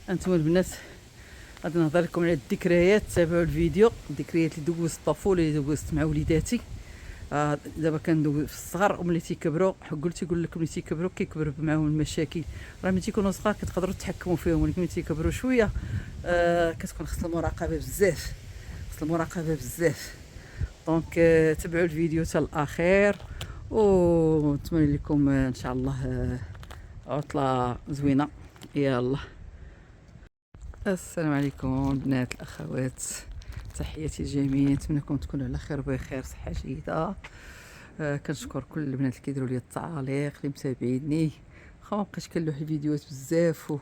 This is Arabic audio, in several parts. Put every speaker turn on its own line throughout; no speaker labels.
انتم البنات غادي نهضر لكم على الذكريات. تابعوا الفيديو. الذكريات اللي دوزت، الطفوله اللي دوزت مع وليداتي. دابا كندوز في الصغر وملي تيكبروا قلت يقول لك ملي تيكبروا كيكبروا معاهم المشاكل. راه ملي تيكونوا صغار كتقدروا تحكموا فيهم، ولكن ملي تيكبروا شويه كتكون خص المراقبه بزاف، خص المراقبه بزاف. دونك تبعوا الفيديو حتى الاخير ونتمنى لكم ان شاء الله عطله زوينه. يلا السلام عليكم البنات الاخوات، تحياتي الجميع، نتمنىكم تكونوا على خير بخير صحه جيده. كنشكر كل البنات اللي كيديروا لي التعاليق اللي متابعيني. واخا مابقيتش كنلوح الفيديوهات بزاف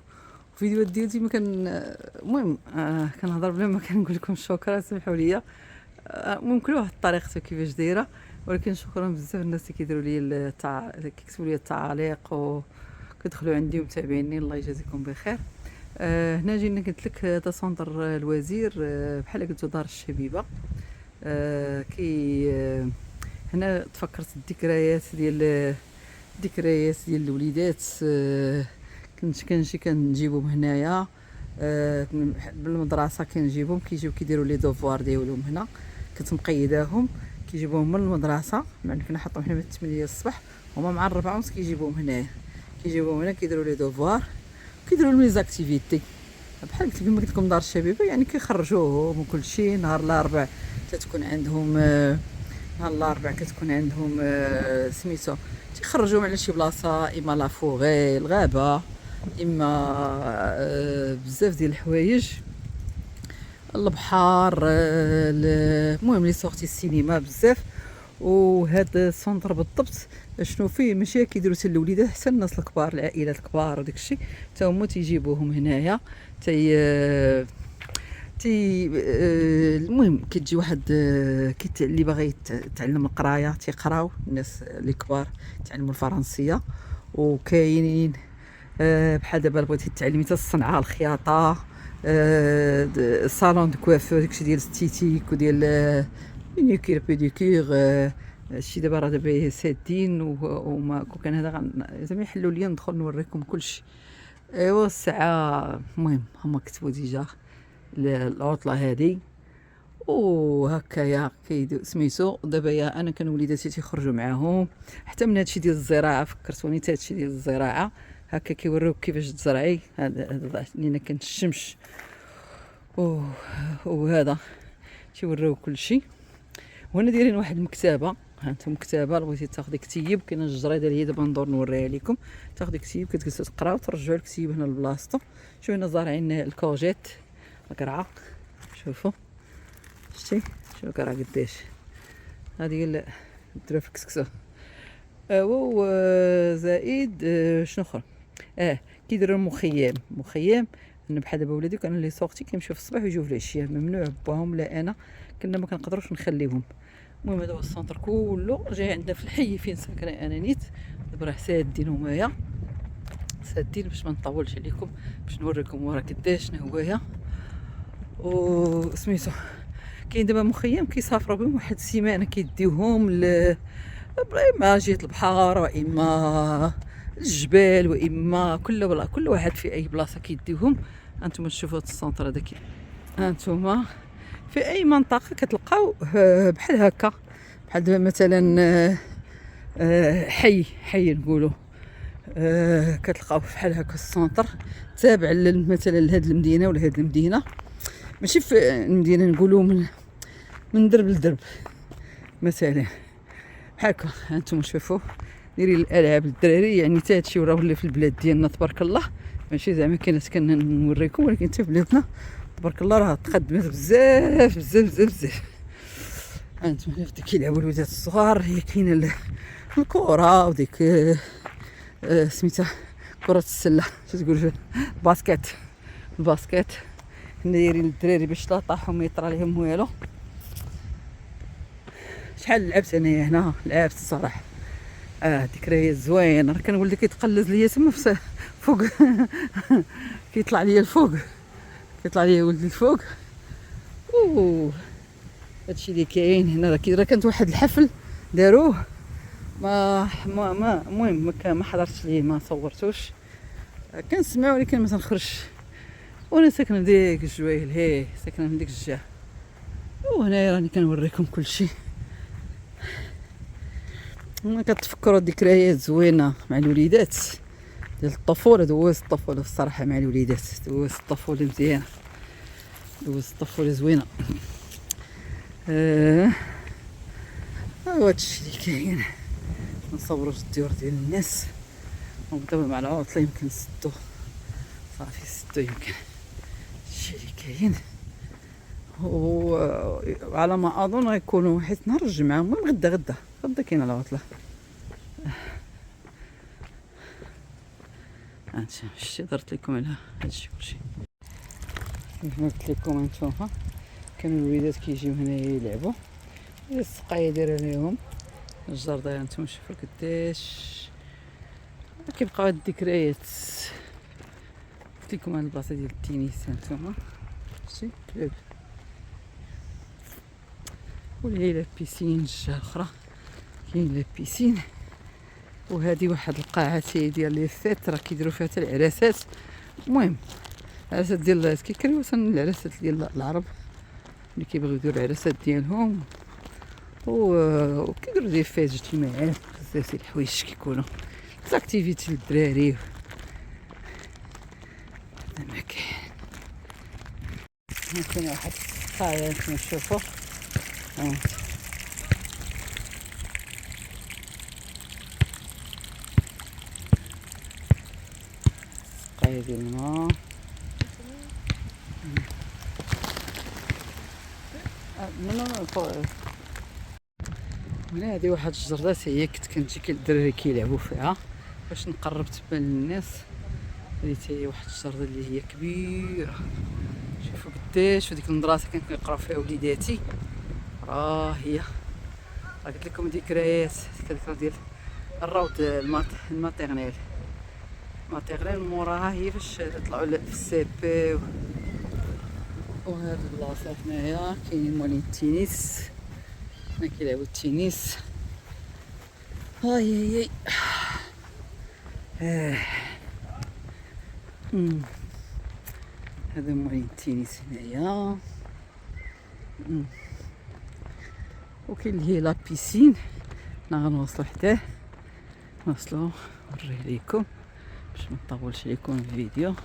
وفيديوهات ديالي ما كان المهم كنهضر بلا ما كنقول لكم شكرا، سمحوا لي. المهم كل واحد طريقته كيفاش دايره، ولكن شكرا بزاف الناس اللي كيديروا لي كيكتبوا لي التعاليق وكيدخلوا عندي ومتابعيني، الله يجازيكم بخير. هنا جينا قلت لك هذا سونتر الوزير، بحال قلتو دار الشبيبه. كي هنا تفكرت الذكريات ديال الوليدات. كنجي كنجيبهم هنايا بالمدرسه، كنجيبهم كيجيو كيديروا لي دوفوار ديالهم هنا، كنت مقيداهم كيجيبوهم من المدرسه، مع كنحطهم حنا من 8 الصباح، هما مع 4:30 كيجيبوهم هنايا، كيجيبوهم هنا كيديروا لي دوفوار، كيديروا لهم لي زاكتيفيتي بحال قلت كما قلت لكم دار الشبيبه، يعني كيخرجوهم وكل شيء. نهار الاربعاء تتكون عندهم نهار الاربعاء كتكون عندهم سميتو تيخرجوهم على شي بلاصه، اما لا فوغي الغابه، اما بزاف ديال الحوايج، البحر، المهم لي سورتي السينما بزاف. وهذا السونتر بالضبط شنو فيه ماشي كيديروا حتى الوليدات، حتى الناس الكبار، العائلات الكبار وداك الشيء حتى هما تيجيبوهم هنايا. المهم كتجي واحد اللي باغي يتعلم القرايه تيقراو، الناس اللي كبار تعلموا الفرنسيه، وكاينين بحال دابا بغيتي تعلمي حتى الصنعه، الخياطه، صالون دو كوافور داكشي ديال ستيتيك وديال مانيكير بيديكير. هادشي دابا راه دابا سادين وما كان هذا زعما يحلوا لي ندخل نوريكم كلشي. ايوا الساعه المهم هما كتبوا ديجا العطله هذه وهكايا كيدو سميتو. دابا يا انا كان وليداتي تيخرجوا معاهم حتى من هادشي ديال الزراعه، فكرتوني حتى هادشي ديال الزراعه، هكا كيوريوك كيفاش تزرعي. هذا لينا كان الشمس وهذا تيوريو كلشي. وهنا دايرين واحد المكتبه، هانتم مكتبه بغيتي تاخدي كتيب، كاينه الجريده اللي هي دابا ندور نوريها لكم، تاخدي كتيب كتجلسوا تقراو وترجعوا الكتيب هنا لبلاصتو. شوفوا هنا زارعين الكوجيت، القرعه، شوفوا شتي شوفوا القرعه قداش هذه هي درا في الكسكسو. وزائد شنو اخر كيديروا مخيم انا بحال دابا ولادي كانوا لي سورتي كيمشيو في الصباح ويجيو في العشيه، ممنوع باهم لا انا كنا ما كنقدروش نخليهم. المهم هذا هو السونتر كله جاي عندنا في الحي فين ساكنه انا نيت. دابا راه سادين همايا سادين باش ما نطولش عليكم، باش نوريكم ورا قداش هوايه وسميتو. كاين دابا مخيم كيسافروا بهم واحد السيمانه كيديوهم اما جهه البحر واما الجبال واما كل واحد في اي بلاصه كيديوهم. انتم تشوفوا هذا السونتر هذا انتم في اي منطقه كتلقاو بحال هكا، بحال دابا مثلا حي نقولوا كتلقاو بحال هكا السونتر تابع مثلا لهاد المدينه ولا هاد المدينه، ماشي في المدينه نقولوا من درب لدرب مثلا بحال هكا. هانتوما شوفوا دايرين الالعاب للدراري، يعني حتى هادشي راه ولا في البلاد ديالنا تبارك الله، ماشي زعما كاينات كنوريكم، ولكن حتى في بلادنا تبارك الله راه تقدمت بزاف بزاف بزاف بزاف. هانتوما اللي كيلعبوا الوليدات الصغار، هي كاينه الكره وديك سميتها كره السله، تقول الباسكيت دايرين الدراري باش لا طاحوا ما يطرى لهم والو. شحال لعبت انايا هنا، لعبت الصراحه ذكريات زوينه. راه كنقول لك كيتقلز ليا تما فوق كيطلع ليا الفوق، كيطلع ليا ولدي الفوق. هادشي اللي كاين هنا. راه كانت واحد الحفل داروه المهم ما حضرتش ليه، ما صورتوش، كنسمع ولكن ما تنخرجش. وانا ساكنه في ديك الجوايل، هي ساكنه من ديك الجهه. وهنايا راني كنوريكم كلشي. انا كتفكروا ذكريات زوينه مع الوليدات ديال الطفوله. دوزت الطفوله الصراحه مع الوليدات، دوزت الطفوله مزيانه، دوزت الطفوله زوينه. هادشي اللي كاين. نصوروا الديور ديال الناس ونبداو مع العطله، يمكن نسدو صافي سدو يمكن. هادشي اللي كاين. وعلى ما اظن غيكونوا حيت نهار الجمعه. المهم غدا كاينه العطله. هادشي درت لكم على هادشي كلشي. كيف ما قلت لكم انتوما كانوا الوليدات كيجيو هنايا يلعبوا، السقايه دايره ليهم الجردة. هانتوما شوفوا قداش كيبقاو هاد الذكريات. قلت لكم هاد البلاصه ديال التنس هانتوما شتي كلاب. وهي لا بيسين الجهه الاخرى كاين لا بيسين. وهذه واحد القاعات ديال لي فيت راه كيديروا فيها حتى العراسات. المهم العراسات ديال كيكريو العراسات ديال العرب اللي كيبغيو يديروا العراسات ديالهم، وكيديروا دي فيت اجتماعات بزاف ديال الحوايج كيكونوا زاكتيفيتي للدراري. هذا ما كاين. كاين واحد السقايه كنشوفوا السقايه ديال الماء. هنا هذه واحد الجردات هي كنت كنجي الدراري كيلعبوا فيها باش نقرب تبان للناس. هذه هي واحد الجرده اللي هي كبيره. شوفوا قداش في ديك المدرسه كنت كنقرا فيها وليداتي. هي قلت لكم ذكريات ديال الروض الماتيرنيل موراها هي فاش طلعوا في السي بي. وهاد البلاصه هنايا كاينين موالين التنس، هنا كيلعبوا التنس. هاي هذا موالين التنس هنايا. وكاين اللي هي لا بيسين. حنا غنوصلو حداه، نوصلو نوريه ليكم باش ما نطولش ليكم الفيديو.